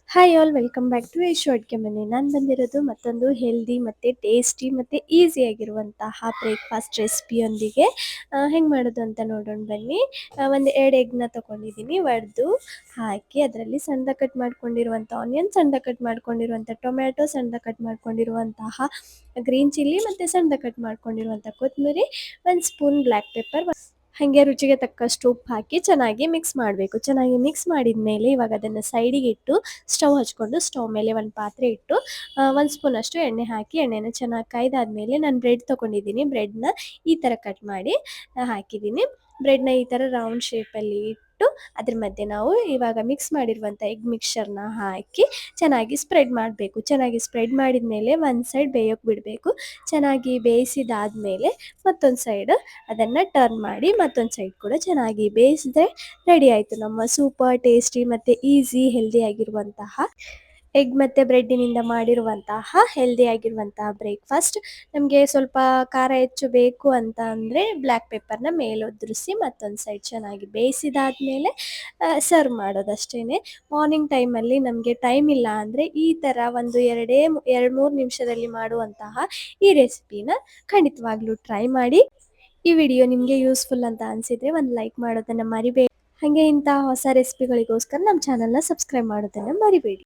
Hi all welcome back to Yashu Adige Mane. ನಾನು ಬಂದಿರೋದು ಮತ್ತೊಂದು ಹೆಲ್ದಿ ಮತ್ತು ಟೇಸ್ಟಿ ಮತ್ತು ಈಸಿಯಾಗಿರುವಂತಹ ಬ್ರೇಕ್ಫಾಸ್ಟ್ ರೆಸಿಪಿಯೊಂದಿಗೆ. ಹೆಂಗೆ ಮಾಡೋದು ಅಂತ ನೋಡೋಣ ಬನ್ನಿ. ಒಂದು 2 ಎಗ್ನ ತೊಗೊಂಡಿದ್ದೀನಿ, ಒಡೆದು ಹಾಕಿ ಅದರಲ್ಲಿ ಸಣ್ಣದಾಗಿ ಕಟ್ ಮಾಡ್ಕೊಂಡಿರುವಂಥ ಆನಿಯನ್, ಸಣ್ಣದಾಗಿ ಕಟ್ ಮಾಡ್ಕೊಂಡಿರುವಂಥ ಟೊಮ್ಯಾಟೊ, ಸಣ್ಣದಾಗಿ ಕಟ್ ಮಾಡ್ಕೊಂಡಿರುವಂತಹ ಗ್ರೀನ್ ಚಿಲ್ಲಿ ಮತ್ತು ಸಣ್ಣದಾಗಿ ಕಟ್ ಮಾಡ್ಕೊಂಡಿರುವಂಥ ಕೊತ್ತಂಬರಿ, 1 ಸ್ಪೂನ್ ಬ್ಲ್ಯಾಕ್ ಪೆಪ್ಪರ್, ಹಾಗೆ ರುಚಿಗೆ ತಕ್ಕಷ್ಟು ಉಪ್ಪು ಹಾಕಿ ಚೆನ್ನಾಗಿ ಮಿಕ್ಸ್ ಮಾಡಬೇಕು. ಚೆನ್ನಾಗಿ ಮಿಕ್ಸ್ ಮಾಡಿದ ಮೇಲೆ ಇವಾಗ ಅದನ್ನು ಸೈಡಿಗೆ ಇಟ್ಟು ಸ್ಟವ್ ಹಚ್ಕೊಂಡು ಸ್ಟವ್ ಮೇಲೆ ಒಂದು ಪಾತ್ರೆ ಇಟ್ಟು 1 ಸ್ಪೂನ್ ಅಷ್ಟು ಎಣ್ಣೆ ಹಾಕಿ ಎಣ್ಣೆನ ಚೆನ್ನಾಗಿ ಕಾಯ್ದಾದ್ಮೇಲೆ ನಾನು ಬ್ರೆಡ್ ತೊಗೊಂಡಿದ್ದೀನಿ. ಬ್ರೆಡ್ನ ಈ ಥರ ಕಟ್ ಮಾಡಿ ಹಾಕಿದ್ದೀನಿ. ಬ್ರೆಡ್ನ ಈ ಥರ ರೌಂಡ್ ಶೇಪಲ್ಲಿ ಇಟ್ಟು ಅದ್ರ ಮಧ್ಯೆ ನಾವು ಇವಾಗ ಮಿಕ್ಸ್ ಮಾಡಿರುವಂಥ ಎಗ್ ಮಿಕ್ಸ್ಚರ್ನ ಹಾಕಿ ಚೆನ್ನಾಗಿ ಸ್ಪ್ರೆಡ್ ಮಾಡಬೇಕು. ಚೆನ್ನಾಗಿ ಸ್ಪ್ರೆಡ್ ಮಾಡಿದ ಮೇಲೆ ಒಂದು ಸೈಡ್ ಬೇಯೋಕೆ ಬಿಡಬೇಕು. ಚೆನ್ನಾಗಿ ಬೇಯಿಸಿದಾದ್ಮೇಲೆ ಮತ್ತೊಂದು ಸೈಡ್ ಅದನ್ನು ಟರ್ನ್ ಮಾಡಿ ಮತ್ತೊಂದು ಸೈಡ್ ಕೂಡ ಚೆನ್ನಾಗಿ ಬೇಯಿಸಿದ್ರೆ ರೆಡಿ ಆಯಿತು ನಮ್ಮ ಸೂಪರ್ ಟೇಸ್ಟಿ ಮತ್ತು ಈಸಿ ಹೆಲ್ದಿ ಆಗಿರುವಂತಹ ಎಗ್ ಮತ್ತು ಬ್ರೆಡ್ಡಿನಿಂದ ಮಾಡಿರುವಂತಹ ಹೆಲ್ದಿ ಆಗಿರುವಂತಹ ಬ್ರೇಕ್ಫಾಸ್ಟ್. ನಮಗೆ ಸ್ವಲ್ಪ ಖಾರ ಹೆಚ್ಚು ಬೇಕು ಅಂತ ಅಂದರೆ ಬ್ಲ್ಯಾಕ್ ಪೆಪ್ಪರ್ನ ಮೇಲೆ ಉದುರಿಸಿ ಮತ್ತೊಂದು ಸೈಡ್ ಚೆನ್ನಾಗಿ ಬೇಯಿಸಿದಾದ್ಮೇಲೆ ಸರ್ವ್ ಮಾಡೋದಷ್ಟೇ. ಮಾರ್ನಿಂಗ್ ಟೈಮಲ್ಲಿ ನಮಗೆ ಟೈಮ್ ಇಲ್ಲ ಅಂದರೆ ಈ ಥರ ಒಂದು 2-3 ನಿಮಿಷದಲ್ಲಿ ಮಾಡುವಂತಹ ಈ ರೆಸಿಪಿನ ಖಂಡಿತವಾಗ್ಲೂ ಟ್ರೈ ಮಾಡಿ. ಈ ವಿಡಿಯೋ ನಿಮಗೆ ಯೂಸ್ಫುಲ್ ಅಂತ ಅನಿಸಿದರೆ ಒಂದು ಲೈಕ್ ಮಾಡೋದನ್ನು ಮರಿಬೇಡಿ. ಹಾಗೆ ಇಂಥ ಹೊಸ ರೆಸಿಪಿಗಳಿಗೋಸ್ಕರ ನಮ್ಮ ಚಾನಲ್ನ ಸಬ್ಸ್ಕ್ರೈಬ್ ಮಾಡೋದನ್ನು ಮರಿಬೇಡಿ.